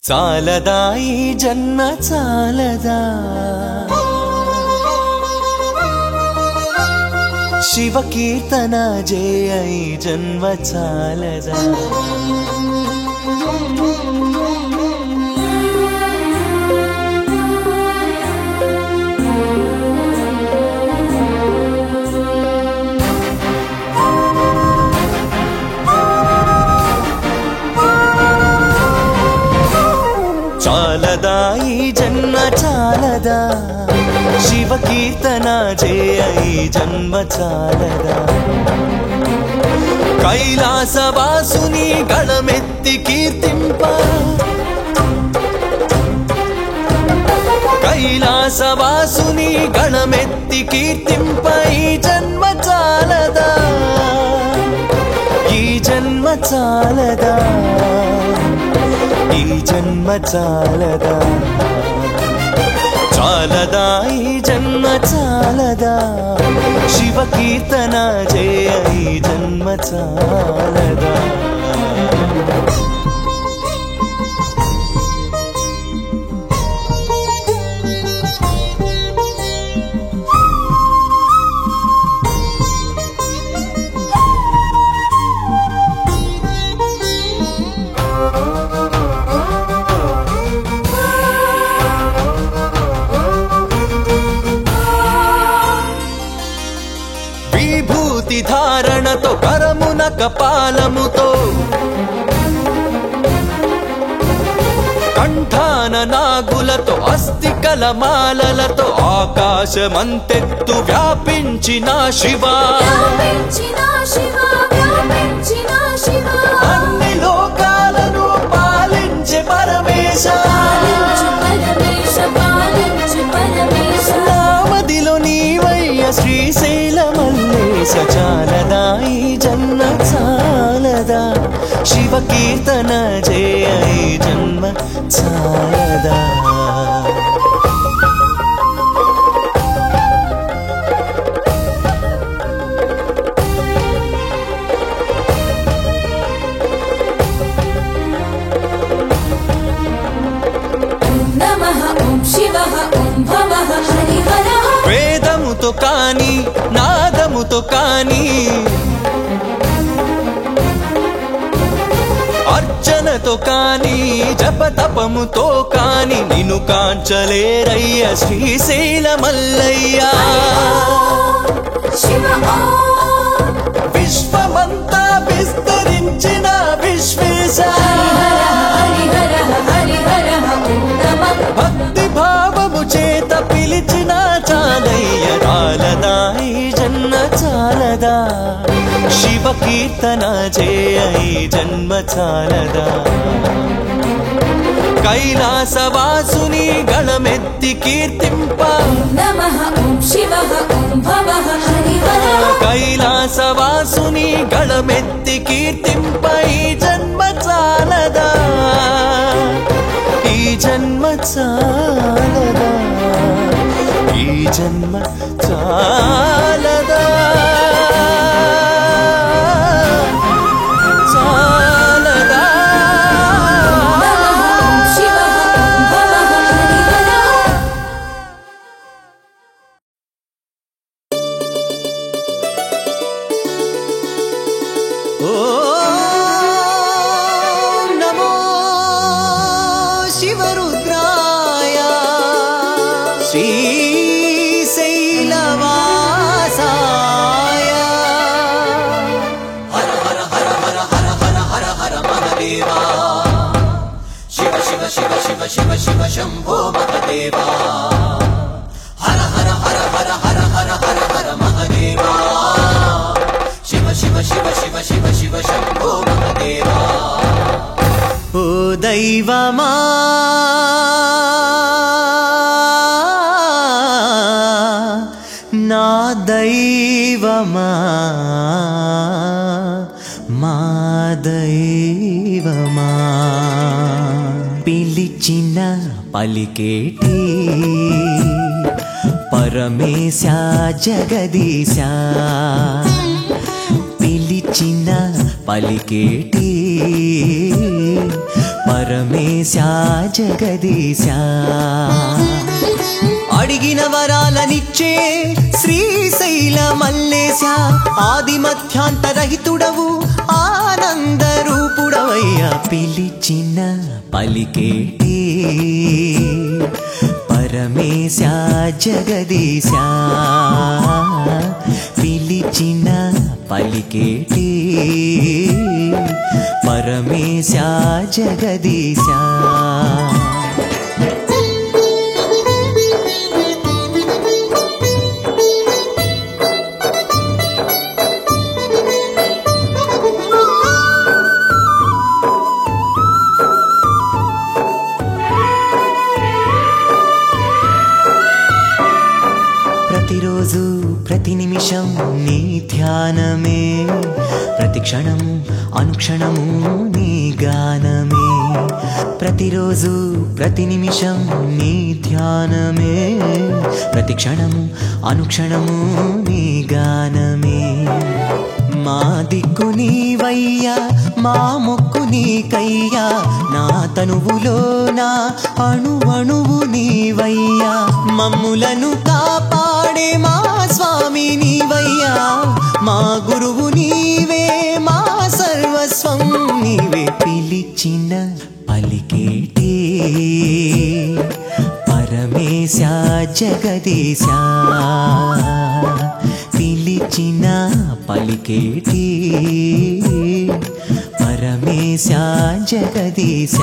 చాలదా ఈ జన్మ చాలదా శివ కీర్తన జయ ఈ జన్మ చాలదా చాలదా ఈ జన్మ చాలదా శివ కీర్తన జయ ఈ జన్మ చాలదా కైలాసవాసుని గళమెత్తి కీర్తింప కైలాసవాసుని గళమెత్తి కీర్తింప ఈ జన్మ చాలదా ఈ జన్మ చాలదా ఈ జన్మ చాలదా చాలదా ఈ జన్మ చాలదా శివ కీర్తన జయ ఈ జన్మ చాలదా ధారణతో కరమున కపాలముతో కంఠాన నాగులతో అస్థికల మాలలతో ఆకాశమంతెత్తు వ్యాపించిన శివ అన్ని లోకాలను పాలించే పరమేశ నామదిలో నీవయ్య శ్రీశైల మల్లేశ చాలదా ఈ జన్మ చాలదా శివ కీర్తన జయ ఈ జన్మ చాలదా వేదముతో కాని నాదముతో కాని అర్చనతో కాని జపతపముతో కాని నిన్ను కాంచలేరయ్య శ్రీశైల మల్లయ్య విశ్వమంతా విస్తరించిన విశ్వేశ భక్తి భావము చేత పిలిచిన చాలయ్య చాలదా ఈ జన్మ చాలదా శివ కీర్తన జయ ఈ జన్మ చాలదా కైలాసవాసుని గళమెత్తి కీర్తింప కైలాసవాసుని గళమెత్తి కీర్తింప ఈ జన్మ చాలదా ఈ జన్మ చాలదా ఈ జన్మ చాలదా చాలదా शिव शिव शंभो महदेवा हर हर हर हर हर हर हर हर महदेवा शिव शिव शिव शिव शिव शिव शंभो महदेवा ओ दैवमा ना दैवमा మా దైవమా పిలిచిన పలికేటి పరమేశ జగదీశ పిలిచిన పలికేటి పరమేశ జగదీశ అడిగిన వరాలనిచ్చే శ్రీశైల మల్లేశ ఆది మధ్యాంతరహితుడవు ఆనంద రూపుడవయ్యా పిలిచిన పలికేటి పరమేశ జగదీశ పిలిచిన పలికేటి పరమేశ జగదీశ ప్రతిరోజు ప్రతి నిమిషం నీ ధ్యానమే ప్రతి క్షణము అనుక్షణము నీ గానమే ప్రతిరోజు ప్రతి నిమిషం నీ ధ్యానమే ప్రతి క్షణము అనుక్షణము నీ గానమే మా దిక్కు నీవయ్యా మా మొక్కు నీకయ్యా నా తనువులో నా అణువణువు నీవయ్యా మమ్ములను కాపాడే మా స్వామి నీవయ్యా మా గురువు నీవే మా సర్వస్వం నీవే పిలిచిన పలికేటి పరమేశ జగదీశ పిలిచిన పలికేటి పరమేశ జగదీశ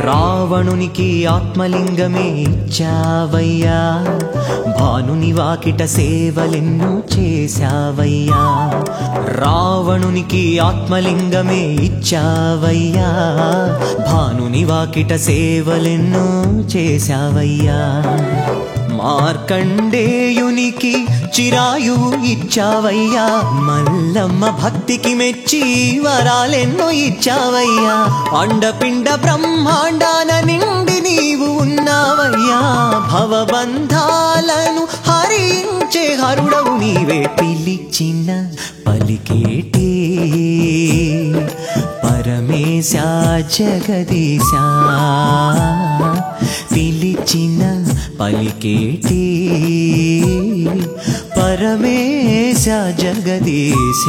రావణునికి ఆత్మలింగమే ఇచ్చావయ్యా భానుని వాకిట సేవలెన్నో చేశావయ్యా రావణునికి ఆత్మలింగమే ఇచ్చావయ్యా భానుని వాకిట సేవలెన్నో చేశావయ్యా మార్కండేయునికి చిరాయువు ఇచ్చావయ్యా మల్లమ్మ భక్తికి మెచ్చి వరాలెన్నో ఇచ్చావయ్యా అండపిండ బ్రహ్మాండాన నిండి నీవు ఉన్నావయ్యా భవబంధాలను హరించే హరుడవు నీవే పిలిచిన పలికేటి పరమేశ జగదీశ పిలిచిన పలికేటి పరమేశ జగదీశ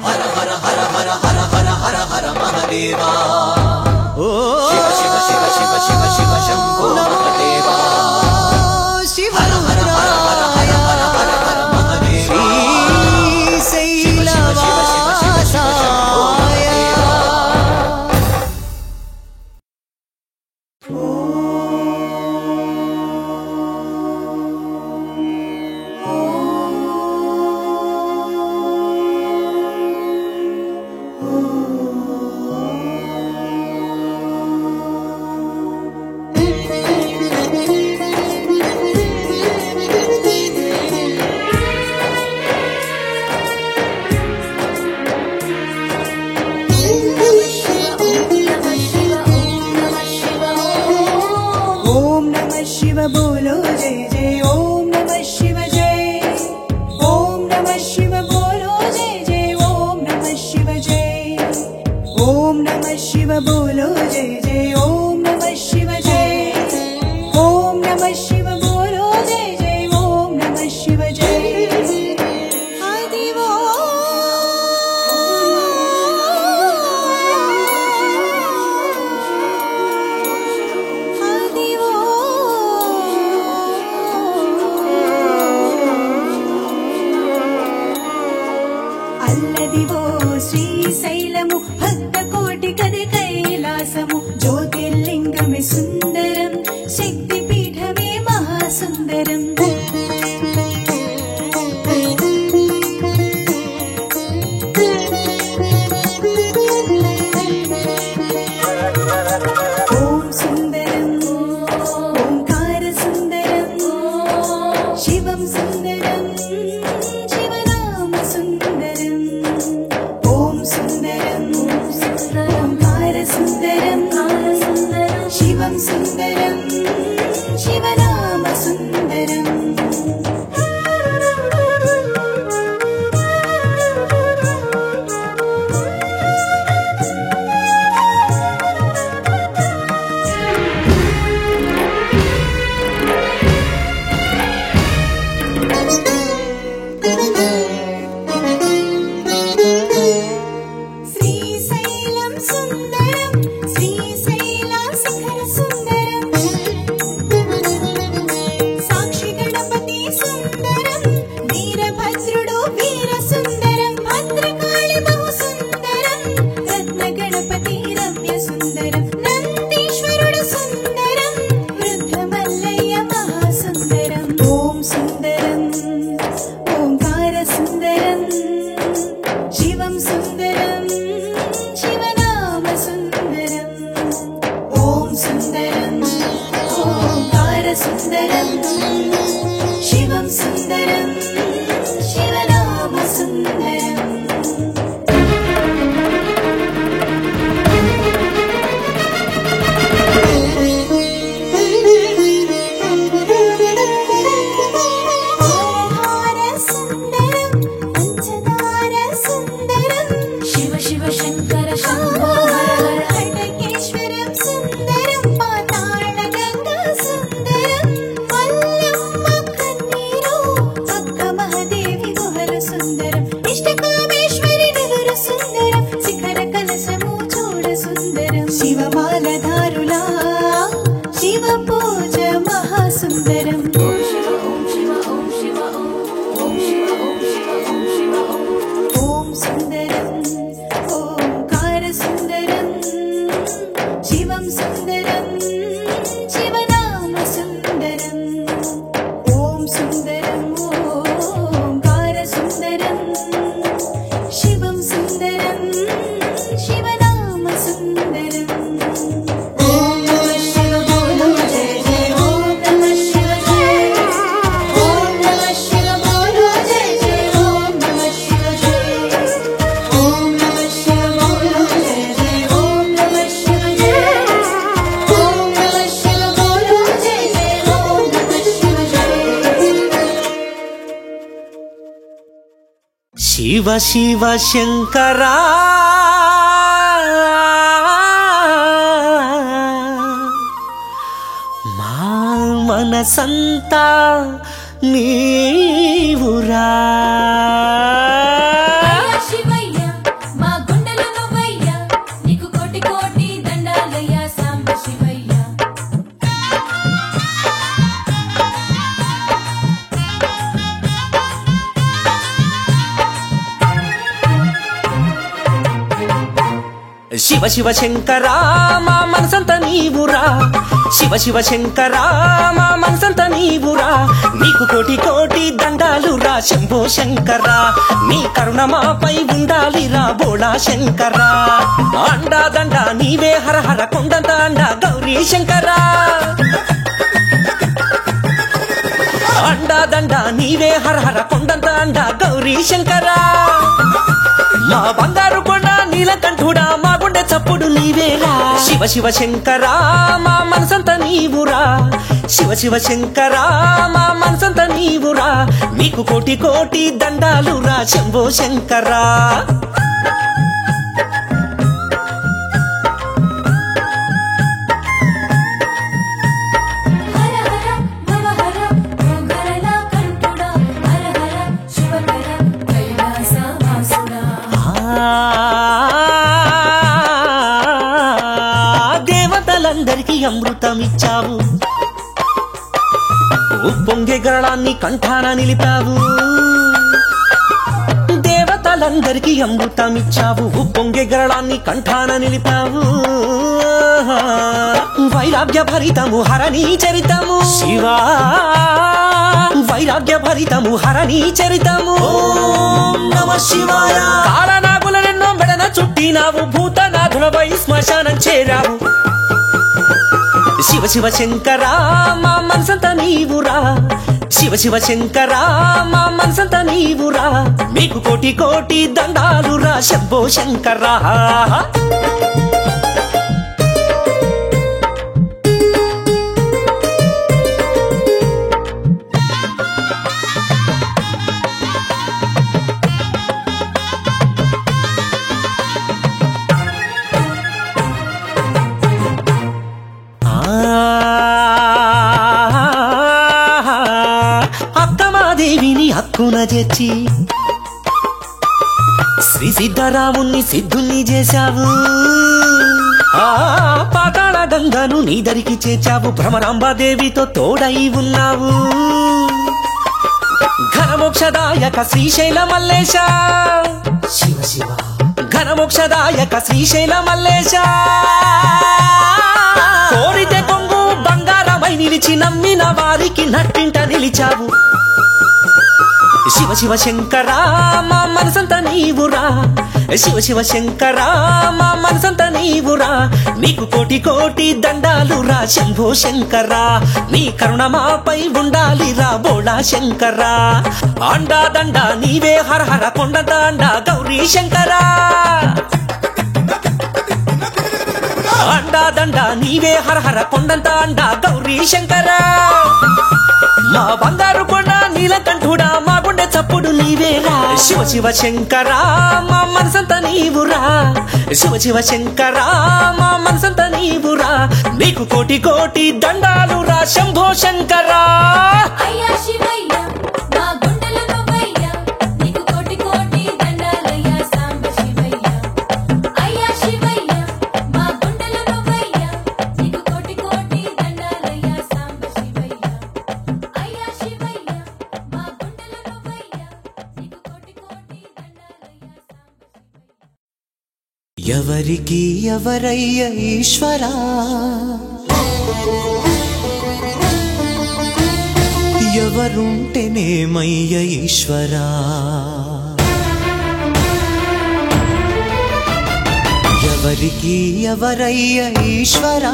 హర హర హర హర హర హర హర హర మహదేవా ఓ శివ శివ శివ శివ శివ శివ శంభో మహదేవా హర హర హర హర హర హర హర హర మహదేవా శివ శివ శివ శివ శివ శివ శంభో మహదేవా बोलो जय जय ओम नमः शिव जय ओम नमः शिव बोलो जय जय ओम नमः शिव जय ओम नमः शिव बोलो जय जय ओम नमः शिव जय ओम नमः शिव बोलो जय जय ओम नमः शिव जय అల్లదివో శ్రీశైలము భక్తకోటి కది కైలాసము జ్యోతిర్లింగమే సుందరం శక్తిపీఠమే మహాసుందరం ఓం సుందరం ఓంకార సుందరం శివం సుందరం శివనామ సుందరం ఓం సుందరం ఓంకార సుందరం శివం సుందరం శివనామ సుందరం శ్రీశైలం సుందరం శ్రీశైల శిఖర సుందరం సాక్షి గణపతి సుందరం వీరభద్రుడు వీర సుందరం భద్రకాళి బహు సుందరం రత్న గణపతి రమ్య సుందరం నందీశ్వరుడు సుందరం వృద్ధమల్లయ్య మహాసుందరం ఓం సుందరం ఓంకార సుందరం శివం సుందరం శివనామ సుందరం ఓం సుందరం ఓంకార సుందరం శివం సుందరం శివనామ సుందరం హార సుందరం పంచదార సుందరం శివ శివ శంకర శంభో హర హర హటకేశ్వరం సుందరం పాతాళ గంగా సుందరం మల్లమ్మ కన్నీరు అక్క మహాదేవి గుహర సుందరం ఇష్టకామేశ్వరి నిదుర సుందరం శిఖర కలశము చూడ సుందరం శివమాలధారులా శివ పూజ మహాసుందరం ఓం సుందరం ఓంకార సుందరం శివం సుందరం శివనామ సుందరం ఓం సుందరం ఓంకార సుందరం శివం సుందరం శివనామ సుందరం ఓం నమః శివ బోలో జయ జయ ఓం నమః శివ జయ ఓం నమః శివ బోలో జయ జయ ఓం నమః శివ జయ ఓం నమః శివ బోలో జయ జయ ఓం నమః శివ జయ ఓం నమః శివ బోలో జయ జయ ఓం నమః శివ జయ శివ శివ శంకరా మా మనసంతా నీవురా అయ్యా శివయ్య మా గుండెలో నువ్వయ్య నీకు కోటి కోటి దండాలయ్యా సాంబ శివయ్య శివ శివ శంకరా మా మనసంతా నీవురా శివ శివ శంకరా మా మనసంతా నీవురా నీకు కోటి కోటి దండాలురా శంభో శంకరా నీ కరుణ మాపై ఉండాలిరా బోళా శంకరా అండా దండ నీవే హర హర కొండంత అండ గౌరీ శంకరా అండా దండ నీవే హర హర కొండంత అండ గౌరీ శంకరా మా బంగారు కొండ నీలకంఠుడా మా గుండె చప్పుడు నీవేరా శివ శివ శంకరా మా మనసంతా నీవురా శివ శివ శంకరా మా మనసంతా నీవురా నీకు కోటి కోటి దండాలురా శంభో శంకరా హర హర నవ హర ఓంకారల కంఠుడా హర హర శివకర కైలాస వాసుడా దేవతలందరికీ అమృతమిచ్చావు ఉప్పొంగే గరళాన్ని కంఠాన నిలిపావు దేవతలందరికీ అమృతమిచ్చావు ఉప్పొంగే గరళాన్ని కంఠాన నిలిపావు వైరాగ్య భరితము హరణీ చరితము శివా వైరాగ్య భరితము హరణీ చరితము ఓం నమః శివాయ కాలనాగులనెన్నో మెడన చుట్టినావు భూతనాథులపై శ్మశానం చేరావు శివ శివ శంకరా మా మనసంతా నీవురా శివ శివ శంకరా మా మనసంతా నీవురా మీకు కోటి కోటి దండాలురా శంభో శంకరా అక్కమాదేవిని హక్కున చేర్చి శ్రీ సిద్ధరాముణ్ణి సిద్ధుణ్ణి చేశావు పాతాళ గంగను నీ దరికి చేర్చావు భ్రమరాంబాదేవితో తోడై ఉన్నావు ఘనమోక్షదాయక శ్రీశైల మల్లేశ శివ శివ ఘనమోక్షదాయక శ్రీశైల మల్లేశ కోరితే కొంగు బంగారమై నిలిచి నమ్మిన వారికి నట్టింట నిలిచావు శివ శివ శంకరా మా మనసంతా నీవురా శివ శివ శంకరా మా మనసంతా నీవురా నీకు కోటి కోటి దండాలురా శంభో శంకరా నీ కరుణ మాపై ఉండాలిరా బోళా శంకరా అండా దండ నీవే హర హర కొండ దండ గౌరీ శంకరా అండా దండ నీవే హర హర కొండంత అండ గౌరీ శంకరా మా బంగారు కొండ నీలకంఠుడా మా గుండె చప్పుడు నీవేరా శివ శివ శంకరా మా మనసంతా నీవురా శివ శివ శంకరా మా మనసంతా నీవురా నీకు కోటి కోటి దండాలురా శంభో శంకరా అయ్యా శివయ్య మా గుండెల నువ్వయ్య నీకు కోటి కోటి దండాలయ్యా సాంబ శివయ్య అయ్యా శివయ్య మా గుండెల నువ్వయ్య నీకు కోటి కోటి దండాలయ్యా సాంబ శివయ్య అయ్యా శివయ్య మా గుండెల నువ్వయ్య నీకు కోటి కోటి దండాలయ్యా సాంబ శివయ్య ఎవరికి ఎవరయ్య ఈశ్వరా ఎవరుంటేనేమయ్య ఈశ్వరా ఎవరికి ఎవరయ్య ఈశ్వరా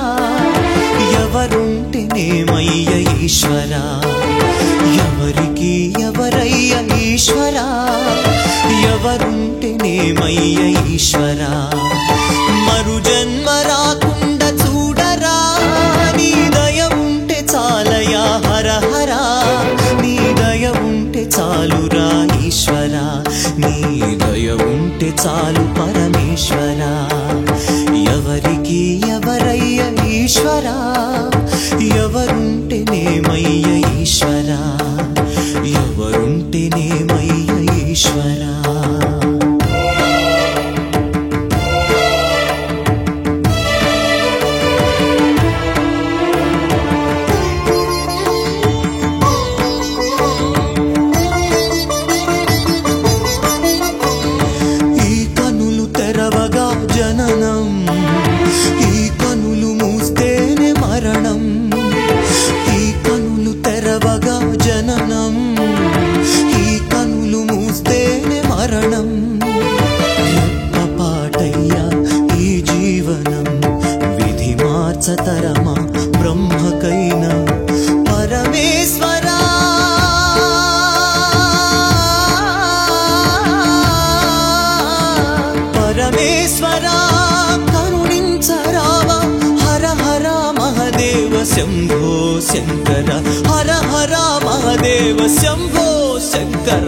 ఎవరుంటేనేమయ్య ఈశ్వరా ఎవరికి ఎవరయ్య ఈశ్వరా ఎవరుంటేనేమయ్య ఈశ్వరా మరు జన్మ రాకుండా చూడరా నీ దయ ఉంటే చాలయా హర హర నీ దయ ఉంటే చాలురా ఈశ్వరా నీ దయ ఉంటే చాలు పరమేశ్వరా ఎవరికి ఎవరయ్య ఈశ్వరా ఎవరుంటేనేమయ్య ఈశ్వరా ఎవరుంటేనేమయ్య ఈశ్వరా తరమా బ్రహ్మకైనా పరమేశ్వరా పరమేశ్వరా కరుణించరావా హర హర మహదేవ శంభో శంకర హర హర మహదేవ శంభో శంకర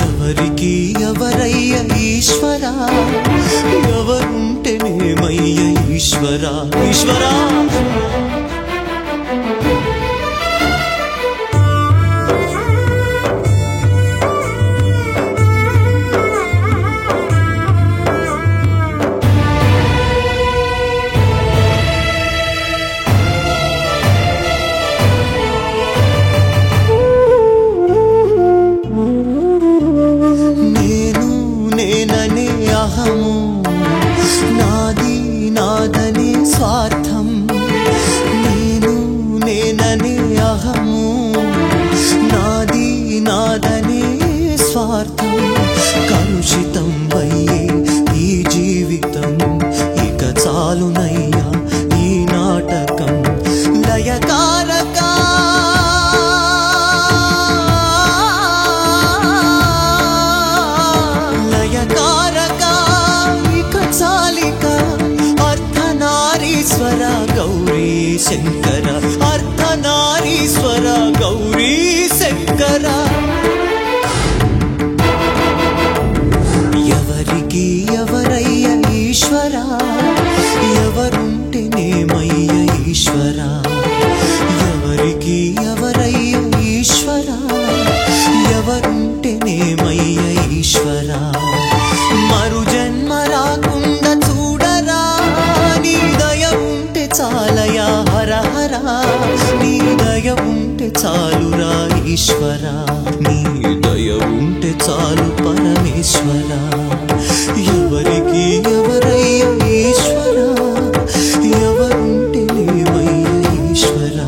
ఎవరికి ఎవరయ్య ఈశ్వరా ఎవరుంటేనేమయ్య ఈశ్వరా ఈశ్వరా కలుషితం వయ్యే ఈ జీవితం ఇక చాలునయ్యా ఈ నాటకం శంకర అర్ధనారీశ్వర గౌరీ శంకర ఎవరికి ఎవరయ్య ఈశ్వర ఎవరుంటేనేమయ్య ఈశ్వర ఎవరికి ఎవరయ్య ఈశ్వర ఎవరుంటేనేమయ్య ఈశ్వర మరు జన్మ రాకుండా చూడరా నీ దయ ఉంటే చాలయా హర హర నీ దయ ఉంటే చాలురా ఈశ్వర నీ దయ ఉంటే చాలు పరమేశ్వర ఎవరికి ఎవరయ్య ఈశ్వర ఎవరుంటేనేమయ్య ఈశ్వర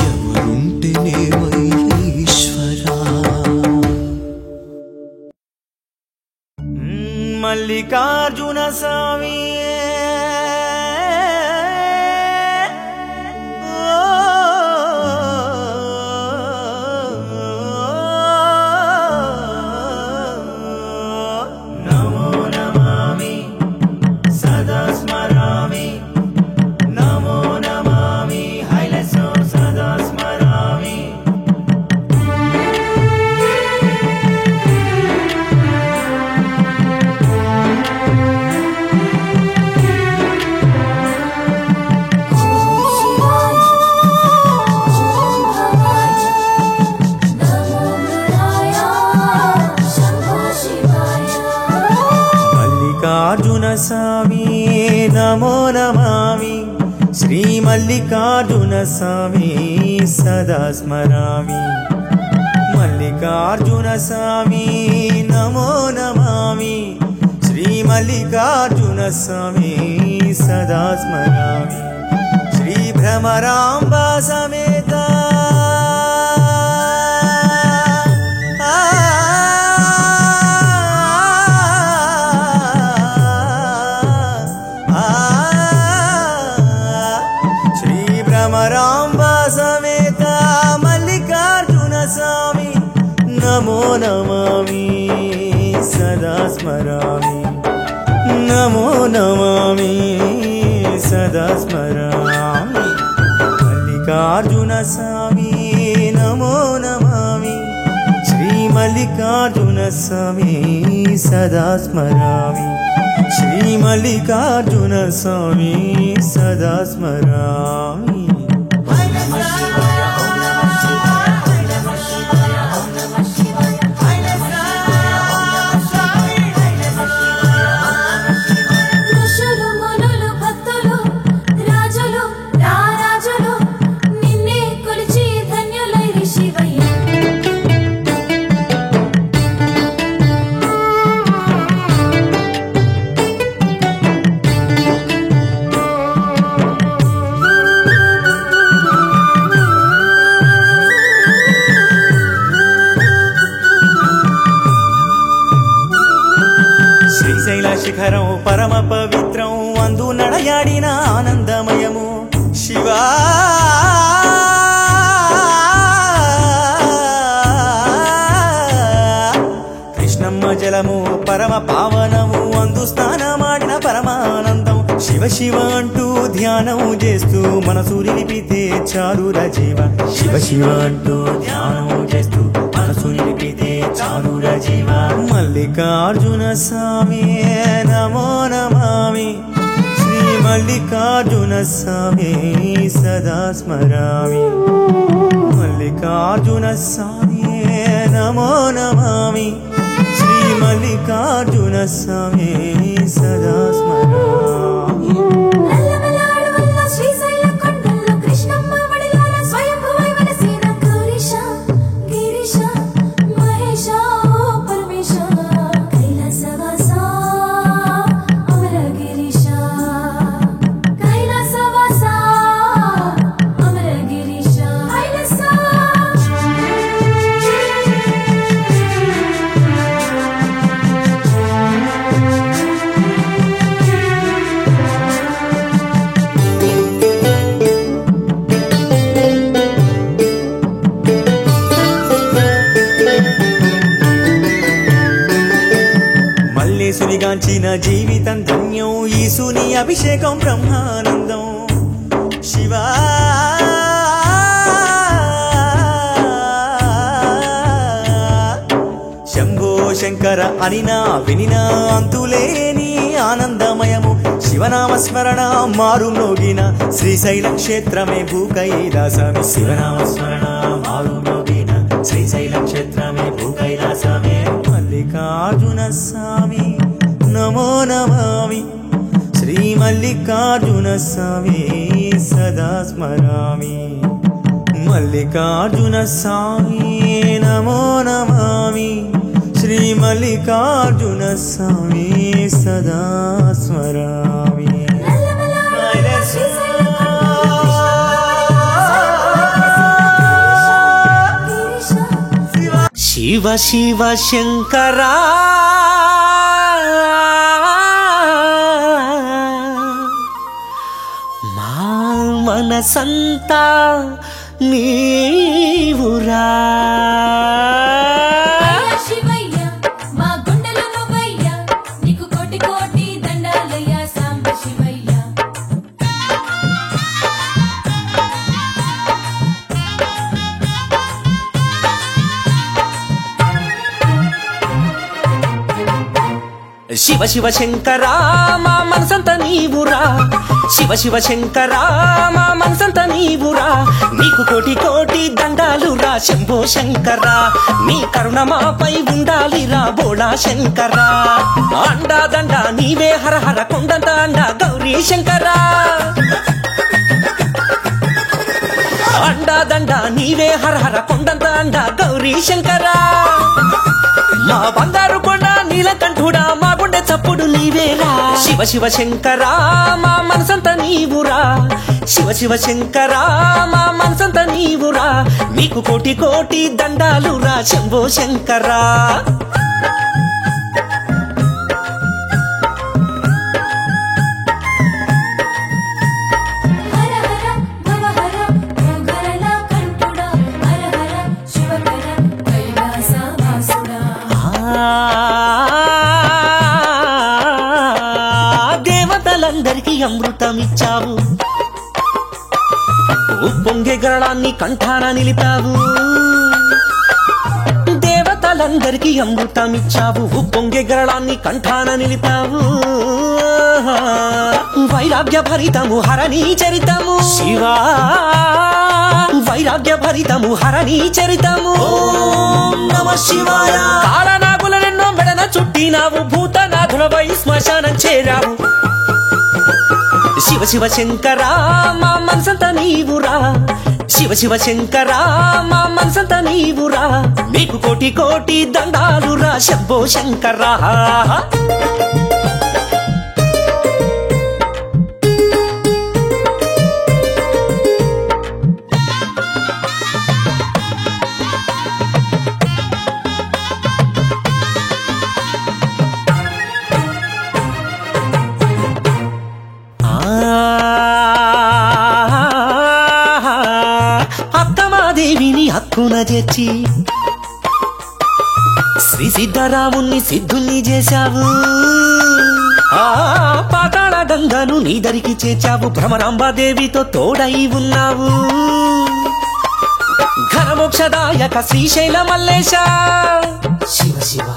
ఎవరుంటేనేమయ్య ఈశ్వర మల్లికార్జున స్వామి నమో నమామి సదా స్మరామి నమో నమామి హైలసో సదా స్మరామి మల్లికార్జున స్వామి నమో నమామి శ్రీ మల్లికార్జున స్వామి సదా స్మరామి మల్లికార్జున స్వామి నమో నమామి శ్రీ మల్లికార్జున స్వామి సదా స్మరామి శ్రీ భ్రమరాంబ సమేత భ్రమరాంబ సమేత మల్లికార్జున స్వామి నమో నమామి సదా స్మరామి నమో నమామి సదా స్మరామి మల్లికార్జున స్వామి నమో నమామి శ్రీ మల్లికార్జున స్వామి సదా స్మరామి శ్రీ మల్లికార్జున స్వామి సదా స్మరామి ఋషులు మునులు భక్తులు రాజులు రారాజులు నిన్నే కొలిచి ధన్యులైరి శివయ్య శ్రీశైల శిఖరం పరమ పవిత్రం అందు నడయాడిన ఆనందమయము శివా కృష్ణమ్మ జలము పరమ పావనము అందు స్నానమాడిన పరమానందం శివ శివ అంటూ ధ్యానం చేస్తూ మనసు నిలిపితే చాలురా జీవ శివ శివ అంటూ ధ్యానం చేస్తూ మనసు నిలిపితే చాలురా జీవ మల్లికార్జున స్వామి నమో నమామి శ్రీ మల్లికార్జున స్వామి సదా స్మరామి మల్లికార్జున స్వామి నమో నమామి శ్రీ మల్లికార్జున స్వామి సదా స్మరామి నల్లమలాడు వల్ల శ్రీశైల కొండల్లో కృష్ణమ్మ వడిలోన స్వయంభువై వెలసిన గౌరీశ గిరీశ మహేశ ఓ పరమేశ కైలాసవాస అమరగిరీశ కైలాసవాస అమరగిరీశ కైలాస మల్లేశునిగాంచిన జీవితం ధన్యం ఈశుని అభిషేకం బ్రహ్మానందం శివా శంకర అనినా వినినా అంతులేని ఆనందమయము శివనామస్మరణ మారు మ్రోగిన శ్రీశైల క్షేత్రమే భూకైలాసమే శివనామస్మరణ మారు మ్రోగిన శ్రీశైల క్షేత్రమే భూకైలాసమే మల్లికార్జున స్వామి నమో నమామి శ్రీ మల్లికార్జున స్వామి సదా స్మరామి మల్లికార్జున స్వామి నమో నమామి శ్రీ మల్లికార్జున స్వామి సదా స్మరామి శివ శివ శంకరా మా మనసంతా నీవురా శివయ్య మా గుండెలో నువ్వయ్య నీకు కోటి కోటి దండాలయ్య సాంబ శివయ్య శివ శివ శంకరా మా మనసంత నీవురా శివ శివ శంకరా మా మనసంత నీవురా నీకు కోటి కోటి దండాలురా శంభో శంకరా నీ కరుణ మాపై ఉండాలిరా బోళా శంకరా అండా దండ నీవే హర హర కొండంత అండ గౌరీ శంకరా అండా దండ నీవే హర హర కొండంత అండ గౌరీ శంకరా మా బంగారు కొండ నీలకంఠుడా మా గుండె చప్పుడు నీవేరా శివ శివ శంకరా మా మనసంత నీవురా శివ శివ శంకరా మా మనసంత నీవురా నీకు కోటి కోటి దండాలురా శంభో శంకరా హర హర భవ హర ఓంకారలా కంఠుడా హర హర శివకర కైలాస వాసుడా దేవతలందరికీ అమృతమిచ్చావు ఉప్పొంగే గరళాన్ని కంఠాన నిలిపావు దేవతలందరికీ అమృతమిచ్చావు ఉప్పొంగే గరళాన్ని కంఠాన నిలిపావు వైరాగ్య భరితము హరణీ చరితము శివా వైరాగ్య భరితము హరణీ చరితము నమ శివాయ కాళనాగులనెన్నో మెడన చుట్టినావు భూతనాథులపై శ్మశానం చేరావు శివ శివ శంకరా మా మనసంత నీవురా శివ శివ శంకరా మా మనసంత నీవురా నీకు కోటి కోటి దండాలురా శంభో శంకరా అక్కమాదేవిని హక్కున చేర్చి శ్రీ సిద్ధరాముణ్ణి సిద్ధుణ్ణి చేశావు పాతాళ గంగను నీ దరికి చేర్చావు భ్రమరాంబాదేవితో తోడై ఉన్నావు ఘనమోక్షదాయక శ్రీశైల మల్లేశ శివ శివ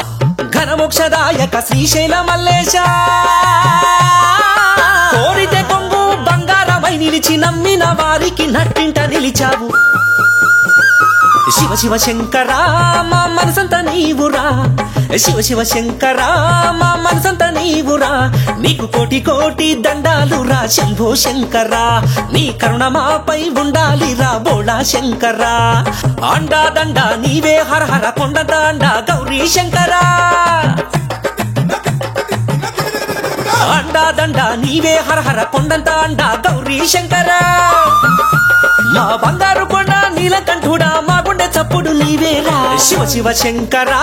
ఘనమోక్షదాయక శ్రీశైల మల్లేశ కోరితే కొంగు బంగారమై నిలిచి నమ్మిన వారికి నట్టింట నిలిచావు శివ శివ శంకరా మా మనసంత నీవురా శివ శివ శంకరా మా మనసంత నీవురా నీకు కోటి కోటి దండాలురా శంభో శంకరా నీ కరుణ మాపై ఉండాలిరా బోళా శంకరా అండా దండ నీవే హర హర కొండ దండ గౌరీ శంకరా అండా దండ నీవే హర హర కొండంత అండ గౌరీ శంకరా మా బంగారు కొండ నీలకంఠుడా మా గుండె చప్పుడు నీవేరా శివ శివ శంకరా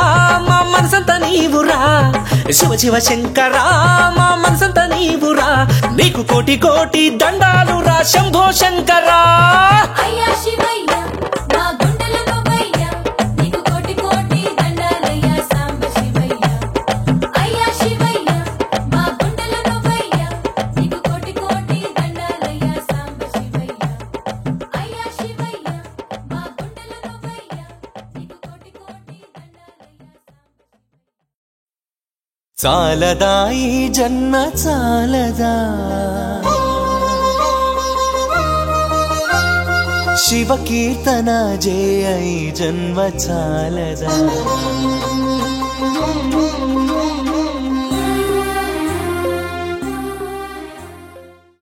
మా మనసంత నీవురా శివ శివ శంకరా మా మనసంత నీవురా నీకు కోటి కోటి దండాలురా శంభో శంకరా అయ్యా శివయ్య మా గుండెలో నువ్వయ్య నీకు కోటి కోటి దండాలయ్య సాంబ శివయ్య అయ్యా శివయ్య మా గుండెలో నువ్వయ్య నీకు కోటి కోటి దండాలయ్య సాంబ శివయ్య అయ్యా శివయ్య మా గుండెలో నువ్వయ్య నీకు కోటి కోటి దండాలయ్య చాలదా ఈ జన్మ చాలదా శివ కీర్తన జయ ఈ జన్మ చాలదా